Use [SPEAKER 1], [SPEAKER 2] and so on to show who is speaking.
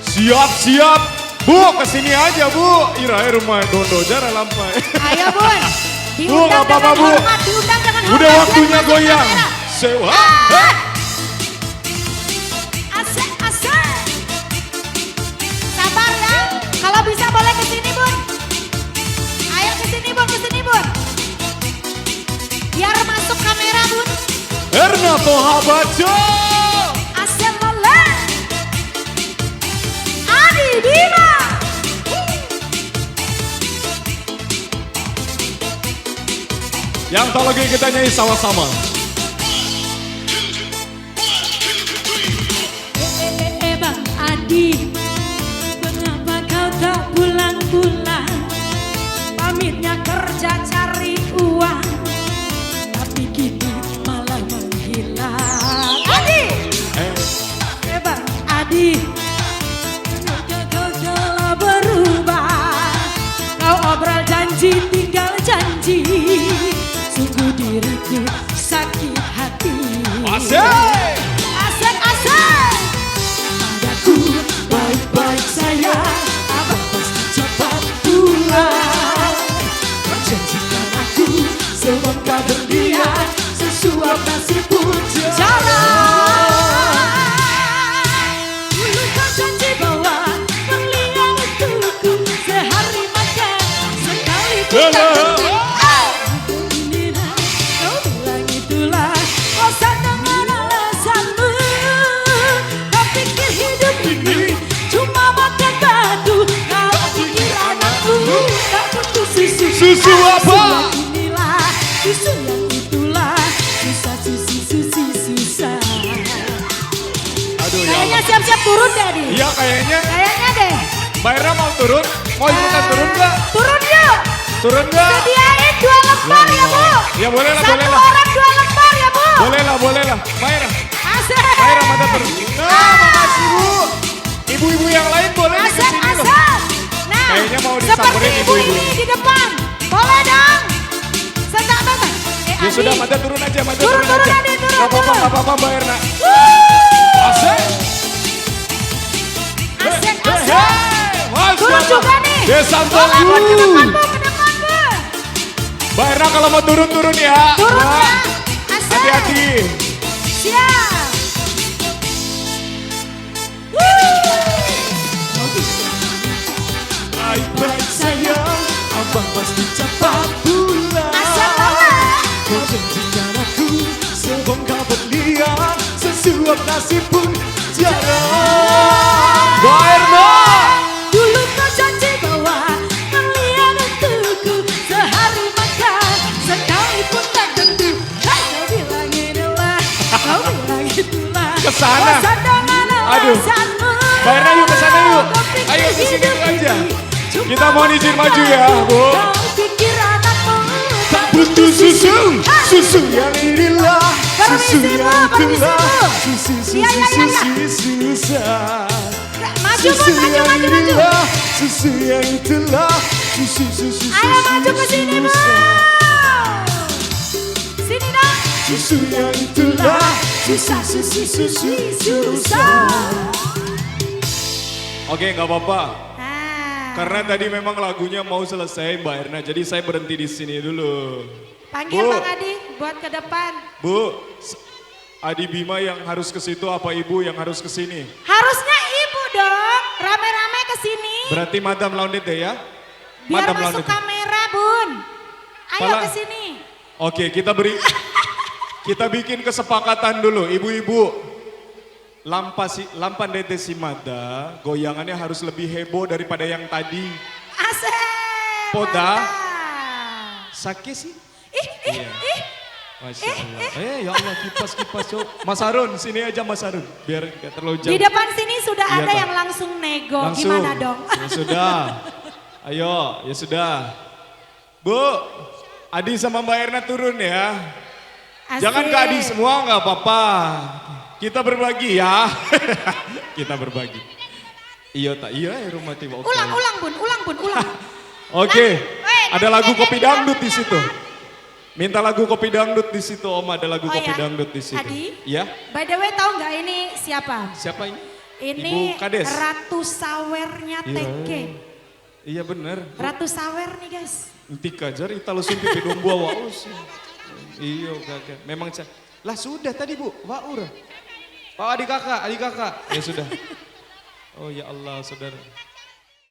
[SPEAKER 1] Siap-siap. Bu, kesini aja Bu. Ira rumah dondo jara lampai.
[SPEAKER 2] Ayo Bun.
[SPEAKER 1] Bu,
[SPEAKER 2] Diundang
[SPEAKER 1] apa-apa
[SPEAKER 2] dengan
[SPEAKER 1] Bu.
[SPEAKER 2] hormat, diundang dengan hormat.
[SPEAKER 1] Udah waktunya
[SPEAKER 2] Jangan
[SPEAKER 1] goyang.
[SPEAKER 2] kamera.
[SPEAKER 1] Sewa.
[SPEAKER 2] Asik, asik. Sabar ya. Kalau bisa boleh ke sini Bun. Ayo ke sini Bun, ke sini Bun. Biar masuk kamera Bun.
[SPEAKER 1] Erna Toha Baco.
[SPEAKER 2] Asik lele. Adi Bima.
[SPEAKER 1] Yang tak lagi kita nyanyi sama-sama.
[SPEAKER 3] Bang Adi, mengapa kau tak pulang-pulang? Pamitnya kerja cari uang, tapi kini malah menghilang.
[SPEAKER 2] Adi.
[SPEAKER 3] Bang Adi, kenapa kau telah berubah? Kau obrol janji tinggal janji, sungguh diriku sakit hati.
[SPEAKER 1] Asik.
[SPEAKER 2] Asik, asik.
[SPEAKER 3] Padaku baik-baik saja, abang pasti cepat pulang. Janjikan aku semoga berlian, sesuap nasib pun jalan. Dulu kau janji bahwa berlian untukku sehari makan, sekali pun tak tentu. Inilah kau bilang itulah bosan dengan alasanmu. Kau pikir hidup ini cuma makan batu. Kau pikir anakku tak butuh susu.
[SPEAKER 1] Susu apa?
[SPEAKER 3] Inilah susu yang itulah, susah susu susu susah.
[SPEAKER 1] Aduh ya.
[SPEAKER 2] Kayaknya siap-siap turun deh Adi.
[SPEAKER 1] Iya kayaknya.
[SPEAKER 2] Kayaknya deh.
[SPEAKER 1] Mbak Erna mau turun? Mau ikutan turun nggak?
[SPEAKER 2] Turun yuk.
[SPEAKER 1] Turun nggak?
[SPEAKER 2] Sediain 2 lembar ya Bu.
[SPEAKER 1] Ya boleh lah,
[SPEAKER 2] Satu
[SPEAKER 1] boleh lah.
[SPEAKER 2] orang 2 lembar ya Bu.
[SPEAKER 1] Boleh lah, boleh lah. Mbak Erna.
[SPEAKER 2] Asik.
[SPEAKER 1] Mbak Erna mantap turun. Nah, makasih Bu. Ibu-ibu yang lain boleh nih
[SPEAKER 2] Asik,
[SPEAKER 1] kesini loh.
[SPEAKER 2] asik. Nah,
[SPEAKER 1] Kayaknya mau
[SPEAKER 2] seperti
[SPEAKER 1] disamperin
[SPEAKER 2] ibu
[SPEAKER 1] ibu-ibu.
[SPEAKER 2] ini di depan. Boleh dong. Sebentar.
[SPEAKER 1] Ya
[SPEAKER 2] Adi.
[SPEAKER 1] sudah, mantap turun aja, mantap
[SPEAKER 2] Turun,
[SPEAKER 1] turun aja.
[SPEAKER 2] Adi, turun,
[SPEAKER 1] Gak apa-apa,
[SPEAKER 2] turun.
[SPEAKER 1] gak apa-apa Mbak Erna.
[SPEAKER 2] Wuh.
[SPEAKER 1] Asik.
[SPEAKER 2] Asik,
[SPEAKER 1] Hei,
[SPEAKER 2] asik.
[SPEAKER 1] hei, Masya
[SPEAKER 2] Turun
[SPEAKER 1] Allah.
[SPEAKER 2] juga nih.
[SPEAKER 1] Desa
[SPEAKER 2] Boleh Bu, ke depan
[SPEAKER 1] Tangguh.
[SPEAKER 2] Bu, ke depan Bu.
[SPEAKER 1] Mbak Erna kalau mau turun-turun ya.
[SPEAKER 2] Turun
[SPEAKER 1] Mbak.
[SPEAKER 2] ya. Asik.
[SPEAKER 1] Hati-hati.
[SPEAKER 2] Siap.
[SPEAKER 1] Baik-baik sayang, abang pasti cepat pulang.
[SPEAKER 2] Asik banget.
[SPEAKER 1] Kau janjikan aku sebongkar berlian, sesuap nasib pun jarang. Mbak Erna.
[SPEAKER 3] Dulu kau janji bahwa berlian untukku sehari makan, sekali pun tak tentu. Kau bilang inilah, kau bilang itulah.
[SPEAKER 1] Kesana.
[SPEAKER 3] Bosan dengan
[SPEAKER 1] Aduh.
[SPEAKER 3] alasanmu.
[SPEAKER 1] Mbak Erna yuk kesana yuk.
[SPEAKER 3] Kau pikir
[SPEAKER 1] Ayo kesini
[SPEAKER 3] hidup
[SPEAKER 1] aja.
[SPEAKER 3] ini cuma
[SPEAKER 1] Kita mohon izin maju ya, Bu.
[SPEAKER 3] Kau pikir anakmu
[SPEAKER 1] Tak butuh susu, susu yang inilah,
[SPEAKER 2] Permisi,
[SPEAKER 1] susu
[SPEAKER 2] Bu,
[SPEAKER 1] yang
[SPEAKER 2] permisi,
[SPEAKER 1] itulah,
[SPEAKER 2] Bu.
[SPEAKER 1] susu
[SPEAKER 2] Iya, iya, iya, iya.
[SPEAKER 1] susah.
[SPEAKER 2] Maju Bu,
[SPEAKER 1] Susu
[SPEAKER 2] maju,
[SPEAKER 1] yang
[SPEAKER 2] maju, maju.
[SPEAKER 1] inilah, susu yang itulah, susu
[SPEAKER 2] Ayo maju ke sini Bu. Sini dong.
[SPEAKER 1] Susu yang itulah, susu susah. Oke, nggak apa-apa.
[SPEAKER 2] Nah,
[SPEAKER 1] Karena tadi memang lagunya mau selesai Mbak Erna, jadi saya berhenti di sini dulu.
[SPEAKER 2] panggil
[SPEAKER 1] Bu.
[SPEAKER 2] Bang Adi buat ke depan.
[SPEAKER 1] Bu, Adi Bima yang harus ke situ apa Ibu yang harus ke sini?
[SPEAKER 2] Harusnya ibu dong, rame-rame ke sini.
[SPEAKER 1] Berarti Madam Laundet deh ya?
[SPEAKER 2] Biar
[SPEAKER 1] Madam
[SPEAKER 2] masuk
[SPEAKER 1] Laundet.
[SPEAKER 2] kamera Bun. Ayo
[SPEAKER 1] Pala-
[SPEAKER 2] ke sini.
[SPEAKER 1] Oke, kita bikin kesepakatan dulu, ibu-ibu. Lampan Dete Simada, goyangannya harus lebih heboh daripada yang tadi.
[SPEAKER 2] Asik.
[SPEAKER 1] Poda.
[SPEAKER 2] mantap.
[SPEAKER 1] Sakit sih?
[SPEAKER 2] Ih,
[SPEAKER 1] Iya. Masya
[SPEAKER 2] Eh,
[SPEAKER 1] Allah. Ya Allah, kipas yuk. Mas Harun, sini aja Mas Harun. Biar gak terlalu
[SPEAKER 2] Di
[SPEAKER 1] jauh.
[SPEAKER 2] depan sini sudah
[SPEAKER 1] Iya,
[SPEAKER 2] ada
[SPEAKER 1] Kak.
[SPEAKER 2] yang langsung nego.
[SPEAKER 1] Langsung.
[SPEAKER 2] Gimana dong?
[SPEAKER 1] Ya sudah. Ayo, ya sudah. Bu, Adi sama Mbak Erna turun ya.
[SPEAKER 2] Asik.
[SPEAKER 1] Jangan ke Adi semua nggak apa-apa. Kita berbagi ya. Kita berbagi. Iya tak? Iya ya rumah tiba. Oke.
[SPEAKER 2] Ulang Bun, ulang.
[SPEAKER 1] Oke.
[SPEAKER 2] Weh,
[SPEAKER 1] Ada
[SPEAKER 2] nanti
[SPEAKER 1] lagu
[SPEAKER 2] dia
[SPEAKER 1] kopi
[SPEAKER 2] bilang
[SPEAKER 1] dangdut di
[SPEAKER 2] jangan.
[SPEAKER 1] situ. Minta lagu kopi dangdut di situ Om, ada lagu
[SPEAKER 2] Oh
[SPEAKER 1] kopi
[SPEAKER 2] ya?
[SPEAKER 1] dangdut di situ.
[SPEAKER 2] Adi?
[SPEAKER 1] Ya?
[SPEAKER 2] By the way tahu nggak ini siapa?
[SPEAKER 1] Siapa ini?
[SPEAKER 2] Ini
[SPEAKER 1] Ibu Kades.
[SPEAKER 2] Ratu Sawernya
[SPEAKER 1] Iya.
[SPEAKER 2] TK.
[SPEAKER 1] Iya bener.
[SPEAKER 2] Ratu Sawer nih guys.
[SPEAKER 1] Tika jar ita lu sumpi pidung buah waus. Iya gagah. Memang lah sudah tadi Bu, waur. Pak adik kakak. Ya sudah. Oh ya Allah saudara.